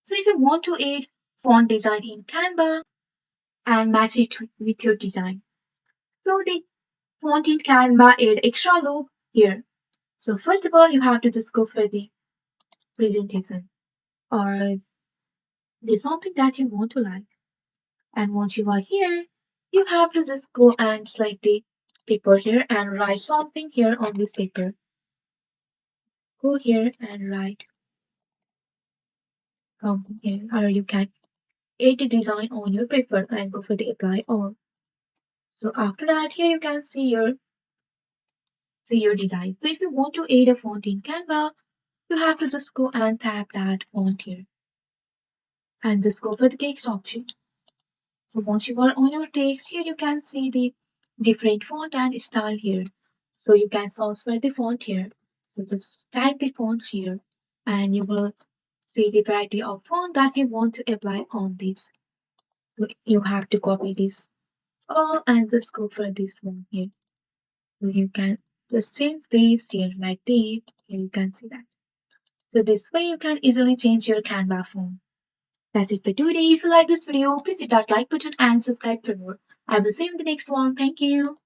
So if you want to add font design in Canva and match it with your design. So the font in Canva add extra loop here. So first of all, you have to just go for the presentation or the something that you want to like. And once you are here, you have to just go and select the paper here and write something here on this paper. Go here and write something here, or you can add the design on your paper and go for the apply all. So after that, here you can see your design. So if you want to add a font in Canva, you have to just go and tap that font here and just go for the text option. So once you are on your text, here you can see the different font and style here. So you can search for the font here. So just type the fonts here and you will see the variety of font that you want to apply on this. So you have to copy this all and just go for this one here. So you can just change this here like this. Here you can see that. So this way you can easily change your Canva font. That's it for today. If you like this video, please hit that like button and subscribe for more. I will see you in the next one. Thank you.